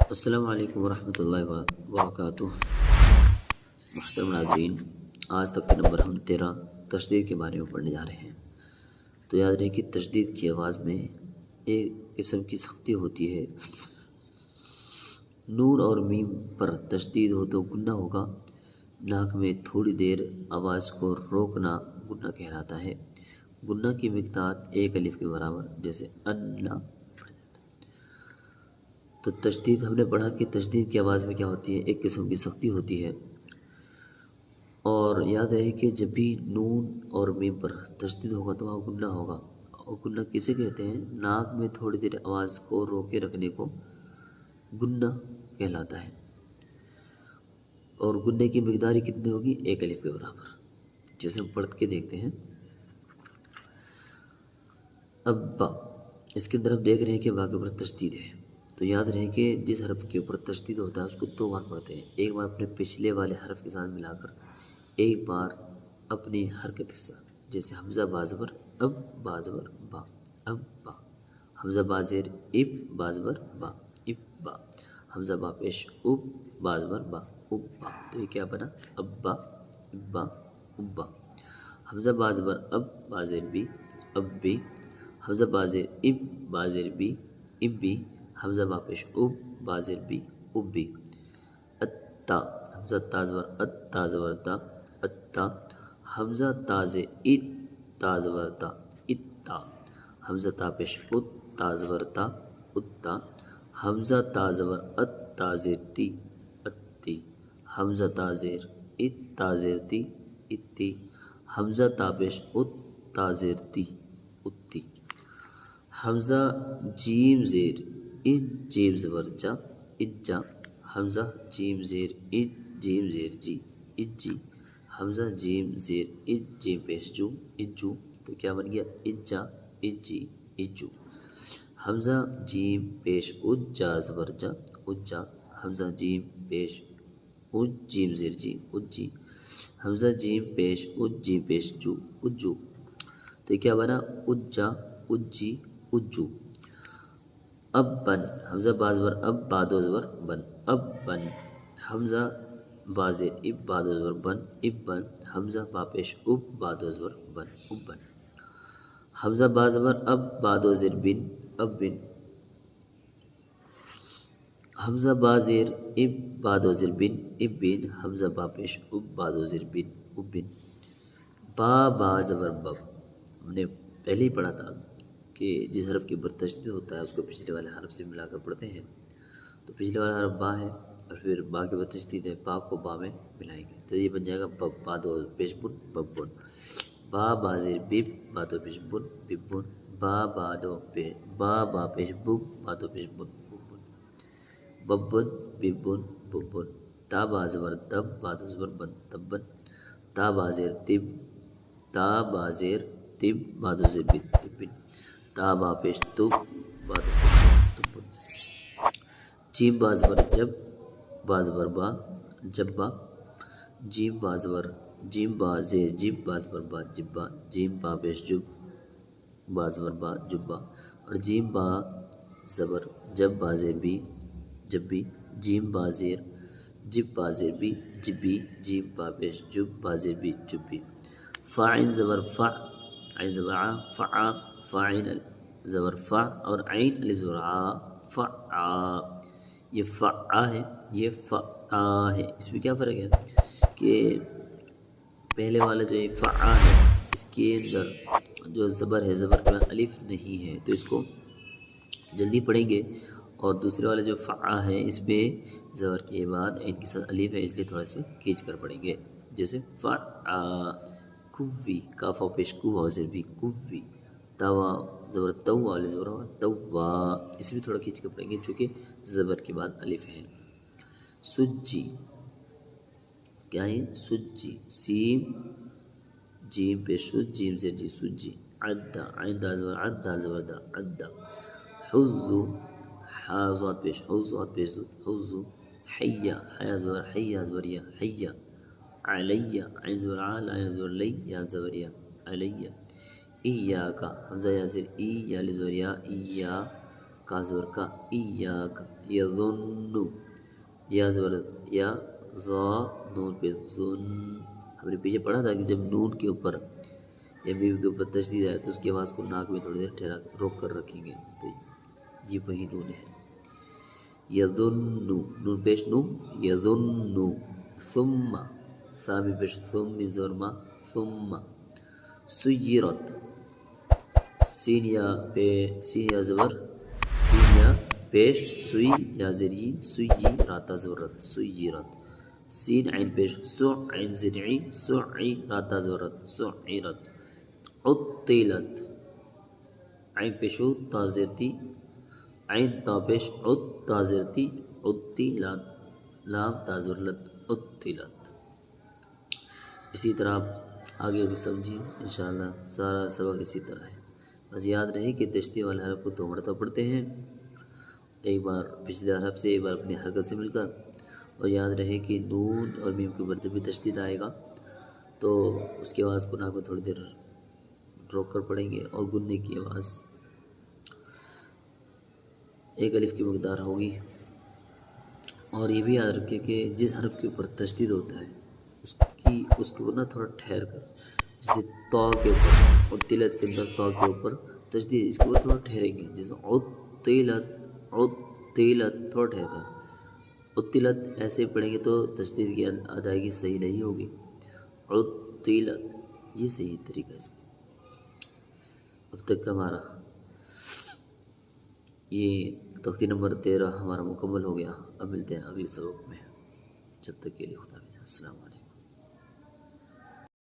السلام علیکم ورحمۃ اللہ وبرکاتہ۔ محترم ناظرین، آج تک کا نمبر ہم 13 تشدید کے بارے میں پڑھنے جا رہے ہیں۔ تو یاد رہے کہ تشدید کی آواز میں ایک قسم کی سختی ہوتی ہے۔ نون اور میم پر تشدید ہو تو گنہ ہوگا۔ ناک میں تھوڑی دیر آواز کو روکنا گنہ کہلاتا ہے۔ گنہ کی مقدار ایک الف کے برابر، جیسے انا۔ تو تشدید ہم نے پڑھا کہ تشدید کی آواز میں کیا ہوتی ہے، ایک قسم کی سختی ہوتی ہے۔ اور یاد رہے کہ جب بھی نون اور میم پر تشدید ہوگا تو وہاں گنہ ہوگا، اور گنہ کسے کہتے ہیں؟ ناک میں تھوڑی دیر آواز کو روکے رکھنے کو گنہ کہلاتا ہے۔ اور گنہ کی مقدار کتنی ہوگی؟ ایک الف کے برابر، جیسے ہم پڑھ کے دیکھتے ہیں۔ ابا، اس کے اندر ہم دیکھ رہے ہیں کہ با کے اوپر تشدید ہے۔ تو یاد رہے کہ جس حرف کے اوپر تشدید ہوتا ہے اس کو دو بار پڑھتے ہیں، ایک بار اپنے پچھلے والے حرف کے ساتھ ملا کر، ایک بار اپنی حرکت کے ساتھ، جیسے حمزہ بازبر اب، بازبر با، اب با۔ حمزہ بازیر اب، بازبر با، اب با۔ حمزہ با پیش اب، بازبر با، اب با۔ تو یہ کیا بنا؟ ابا، ابا، ابا۔ حمزہ بازبر اب، بازیر بی، اب بی۔ حمزہ بازیر اب، بازیر بی، اب بی۔ حمزہ با پیش اب، بازیر بی، اب بی۔ اتا، حمزہ تازور ات، تازور تا، اتا۔ حمزہ تازے ات، تازور تا، اتا۔ حمزہ تا پیش ات، تازور تا، اتا۔ حمزہ تازور ات، تازیر تی، اتی۔ حمزہ تازیر ات، تازیر تی، اتی۔ حمزہ تا پیش ات، تازیر تی، اتی۔ حمزہ جیم زیر اج، جیم زبر جا، اجا۔ حمزہ جیم زیر اج، جیم زیر جی، اجی۔ حمزہ جیم زیر اج، جیم پیش جو، اجو۔ تو کیا بن گیا؟ اجا، اجی، اجو۔ حمزہ جیم پیش اج، جا زبر جا، اجا۔ حمزہ جیم پیش اج، جیم زیر جی، اجی۔ حمزہ جیم پیش اج، جیم پیش جو، اجو۔ تو کیا بنا؟ اجا، اجی، اجو۔ اب بن، حمزہ بازبر اب، بادو زبر بن، اب بن۔ حمزہ بازیر اب، بادو زبر بن، اب بن۔ حمزہ با پیش اب، بادو زبر بن، اب بن۔ حمزہ بازبر اب، بادو زیر بن، اب بن۔ حمزہ بازیر اب، بادو زیر بن، اب بن۔ حمزہ با پیش اب، بادو زیر بن، اب بن۔ با با زبر بب، ہم نے پہلے ہی پڑھا تھا کہ جس حرف کے اوپر تشدید ہوتا ہے اس کو پچھلے والے حرف سے ملا کر پڑھتے ہیں۔ تو پچھلے والا حرف با ہے اور پھر با کے اوپر تشدید ہے، با کو با میں ملائیں گے تو یہ بن جائے گا بب، بادو پیش بن، بب بن۔ با بازیر بب، بادو پیش بن، بب بن۔ با بادو پیش، با با پیش بب، بادو پیش بن، بب بن۔ بب بن، بب بن، بب بن۔ تا بازور تب، بادو زبر بن، تب بن۔ تا بازیر تب، تا بازیر تب، بادو زیر بن، تب بن۔ تا با پیش تب، بادو پیش بن، تب بن۔ جیم بازبر جب، بازبر با، جب با۔ جیم بازبر، جیم با زیر جب، بازبر با، جب با۔ جیم با پیش جب، بازبر با، جب با۔ اور جیم با زبر جب، بازیر بی، جب بھی۔ جیم بازیر جب، بازیر بی، جب بھی۔ جیم با پیش جب، بازیر بی، جب بھی۔ فا عین زبر فا، عین زبر ع، فع۔ فا عین زبر فع اور عین الف زبر ع، فع۔ یہ فع ہے، یہ فع ہے۔ اس میں کیا فرق ہے کہ پہلے والا جو یہ فع ہے اس کے اندر جو زبر ہے، زبر کے بعد الف نہیں ہے تو اس کو جلدی پڑھیں گے، اور دوسرے والا جو فع ہے اس میں زبر کے بعد عین کے ساتھ الف ہے، اس لیے تھوڑا سے کھینچ کر پڑھیں گے، جیسے فع کوی، کاف پیش کو، واضح بھی کوی۔ توا زبر تو، والے زبر توا، اس میں تھوڑا کھینچ کر پڑھیں گے چونکہ زبر کے بعد الف ہے۔ سجی، کیا ہے؟ سجی، سیم جیم پیش سج، جیم زیر جی، سجی۔ عدا، عین دال زبر عد، دال زبر دا، عدا۔ حزو، حا ضاد پیش حز، ضاد پیش زو، حزو۔ حیا، حیا زبر حیا، زبر یا، حیا۔ علیہ، عین زبر ع، لام زبر لی، یا زبر یا، علیہ۔ ایاکا، حمزہ یا زیر ای، یا زبر یا، ایا۔ کا زبر کا ایاک یظن یا زبر یا ذا نون پہ ظن ہم نے پیچھے پڑھا تھا کہ جب نون کے اوپر یا میم کے اوپر تشدید آئے تو اس کی آواز کو ناک میں تھوڑی دیر ٹھہرا روک کر رکھیں گے تو یہ وہی نون ہے یظن نون پیش نو یظن ثم سامی پیش ثم میم زبر ما ثم سیرت سین یا زبر سین یا پیش سوی یا زری سوی راتا زبرت سیرت سین عین پیش سو عین زرعی سعی راتا زبرت سعیرت عطلت عین پیشو تا زرتی عین تا پیش عط تا زرتی عطلت لام تا زبرلت عطلت. اسی طرح آپ آگے سمجھیں انشاءاللہ سارا سبق اسی طرح ہے. بس یاد رہے کہ تشدید والے حرف کو 2 مرتبہ پڑھتے ہیں، ایک بار پچھلے حرف سے ایک بار اپنی حرکت سے مل کر، اور یاد رہے کہ نون اور میم کے اوپر جب بھی تشدید آئے گا تو اس کی آواز کو ناک میں تھوڑی دیر روک کر پڑھیں گے اور گننے کی آواز ایک الف کی مقدار ہوگی. اور یہ بھی یاد رکھیں کہ جس حرف کے اوپر تشدید ہوتا ہے اس کے اوپر نا تھوڑا ٹھہر کر، جیسے تا کے اوپر اور تلت کے اندر تا کے اوپر تشدید اس کے اوپر تھوڑا ٹھہریں گے، جیسے عطلت تھوڑا ٹھہر کر عطلت ایسے پڑھیں گے تو تشدید کی ادائیگی صحیح نہیں ہوگی. عطلت یہ صحیح طریقہ ہے اس کا. اب تک کا ہمارا یہ تختی نمبر 13 ہمارا مکمل ہو گیا. اب ملتے ہیں اگلے سبق میں، جب تک کے لیے خدا حافظ. السلام علیکم.